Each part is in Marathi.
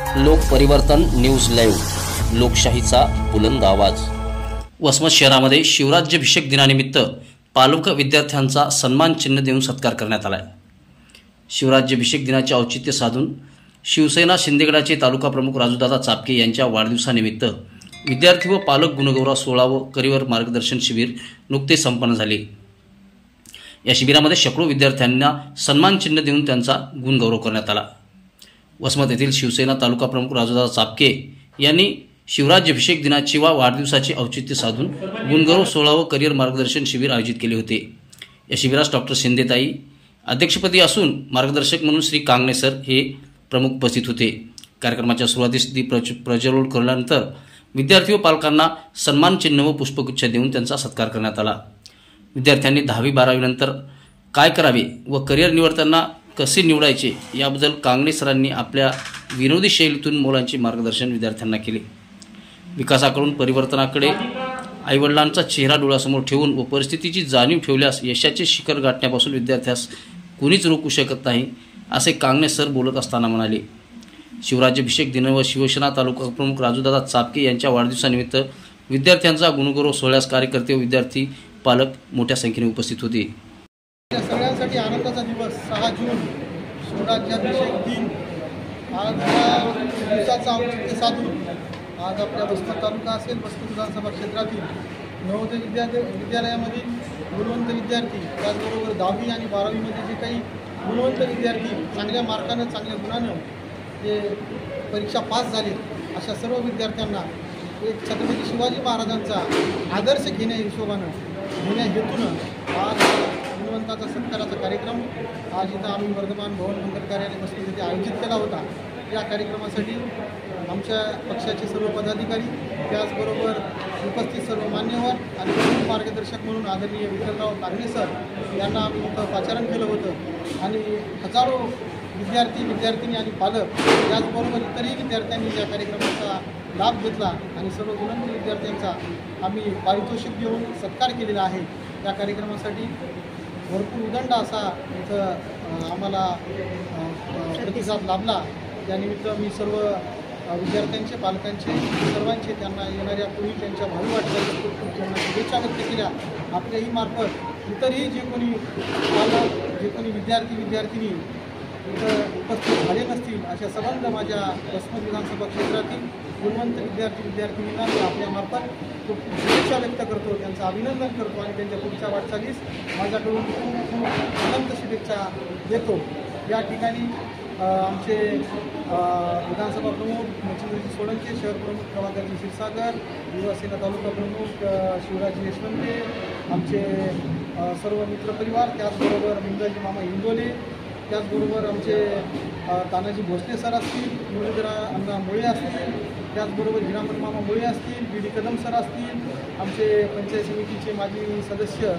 लोक परिवर्तन न्यूज लाईव्ह, लोकशाहीचा बुलंद आवाज। वसमत शहरामध्ये शिवराज्याभिषेक दिनानिमित्त पालक विद्यार्थ्यांचा सन्मान चिन्ह देऊन सत्कार करण्यात आला। शिवराज्याभिषेक दिनाचे औचित्य साधून शिवसेना शिंदेगडाचे तालुका प्रमुख राजूदादा चापके यांच्या वाढदिवसानिमित्त विद्यार्थी व पालक गुणगौरव सोहळा व करिअर मार्गदर्शन शिबिर नुकतेच संपन्न झाले। या शिबिरामध्ये शेकडो विद्यार्थ्यांना सन्मान चिन्ह देऊन त्यांचा गुणगौरव करण्यात आला। वसमत येथील शिवसेना तालुका प्रमुख राजूदादा चापके यांनी शिवराज्याभिषेक दिनाची व वाढदिवसाचे औचित्य साधून गुणगौरव सोहळा व करिअर मार्गदर्शन शिबिर आयोजित केले होते। या शिबिरास डॉक्टर शिंदेताई अध्यक्षपदी असून मार्गदर्शक म्हणून श्री कांगणे सर हे प्रमुख उपस्थित होते। कार्यक्रमाच्या सुरुवातीस दीप प्रज्वलन केल्यानंतर विद्यार्थी व पालकांना सन्मान चिन्ह व पुष्पगुच्छ देऊन त्यांचा सत्कार करण्यात आला। विद्यार्थ्यांनी 10वी-12वी नंतर काय करावे व करिअर निवडताना कसे निवडायचे याबद्दल कांगणे सरांनी आपल्या विनोदी शैलीतून मुलांचे मार्गदर्शन विद्यार्थ्यांना केले। विकासाकडून परिवर्तनाकडे आईवडिलांचा चेहरा डोळ्यासमोर ठेवून व परिस्थितीची जाणीव ठेवल्यास यशाचे शिखर गाठण्यापासून विद्यार्थ्यास कुणीच रोखू शकत नाही, असे कांगणे सर बोलत असताना म्हणाले। शिवराज्याभिषेक दिन व शिवसेना तालुका प्रमुख राजूदादा चापके यांच्या वाढदिवसानिमित्त विद्यार्थ्यांचा गुणगौरव सोहळ्यास कार्यकर्ते व विद्यार्थी पालक मोठ्या संख्येने उपस्थित होते। सगळ्यांसाठी आनंदाचा दिवस 6 जून शिवराज्याभिषेक दिन। आज दिवसाचा औचित्य साधून आज आपल्या वसमत तालुका असेल वसमत विधानसभा क्षेत्रातील नवोदय विद्यालयामधील गुणवंत विद्यार्थी, त्याचबरोबर 10वी आणि 12वीमध्ये जे काही गुणवंत विद्यार्थी चांगल्या मार्कानं चांगल्या गुणानं जे परीक्षा पास झाले अशा सर्व विद्यार्थ्यांना एक छत्रपती शिवाजी महाराजांचा आदर्श घेण्या हेतूनं आज गुणवंताचा सत्काराचा कार्यक्रम आज इथं आम्ही वर्धमान भवन मंगल कार्यालय वसमत येथे आयोजित केला होता। या कार्यक्रमासाठी आमच्या पक्षाचे सर्व पदाधिकारी, त्याचबरोबर उपस्थित सर्व मान्यवर आणि प्रमुख मार्गदर्शक म्हणून आदरणीय विठ्ठलराव कांगणे सर यांना आम्ही इथं पाचारण केलं होतं आणि हजारो विद्यार्थिनी आणि पालक, त्याचबरोबर इतरही विद्यार्थ्यांनी या कार्यक्रमाचा लाभ घेतला आणि सर्व गुणवंत विद्यार्थ्यांचा आम्ही पारितोषिक देऊन सत्कार केलेला आहे। त्या कार्यक्रमासाठी भरपूर उदंड असा इथं आम्हाला प्रतिसाद लाभला। त्यानिमित्त मी सर्व विद्यार्थ्यांचे, पालकांचे, सर्वांचे त्यांना येणाऱ्या पुढील त्यांच्या भावी वाटचालीस त्यांना शुभेच्छा व्यक्त केल्या। आपल्याही मार्फत इतरही जे कोणी पालक, जे कोणी विद्यार्थिनी इथं उपस्थित झाले नसतील अशा संबंध माझ्या वसमत विधानसभा क्षेत्रातील गुणवंत विद्यार्थिनींना मी आपल्यामार्फत खूप शुभेच्छा व्यक्त करतो, त्यांचं अभिनंदन करतो आणि त्यांच्या पुढच्या वाटचालीस माझ्याकडून खूप अनंत शुभेच्छा देतो। या ठिकाणी आमचे विधानसभा प्रमुख मच्छिंद्रजी सोळंके, शहर प्रमुख प्रभाकरजी क्षीरसागर, युवासेना तालुका प्रमुख शिवराज यशवंते, आमचे सर्व मित्रपरिवार, त्याचबरोबर मिंदाजी मामा इंदोले, त्याचबरोबर आमचे तानाजी भोसले सर असतील, मुरलीधर अण्णा मुळे असतील, त्याचबरोबर हिरामण मामा मुळे असतील, बी.डी. कदम सर असतील, आमचे पंचायत समितीचे माजी सदस्य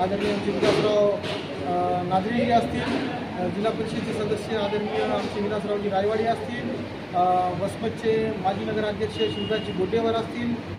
आदरणीय आमचे विलासराव नादरी असतील, जिल्हा परिषदेचे सदस्य आदरणीय आमचे विलासरावजी रायवाडी असतील, वसमतचे माजी नगराध्यक्ष शिवराजजी गोटेवर असतील।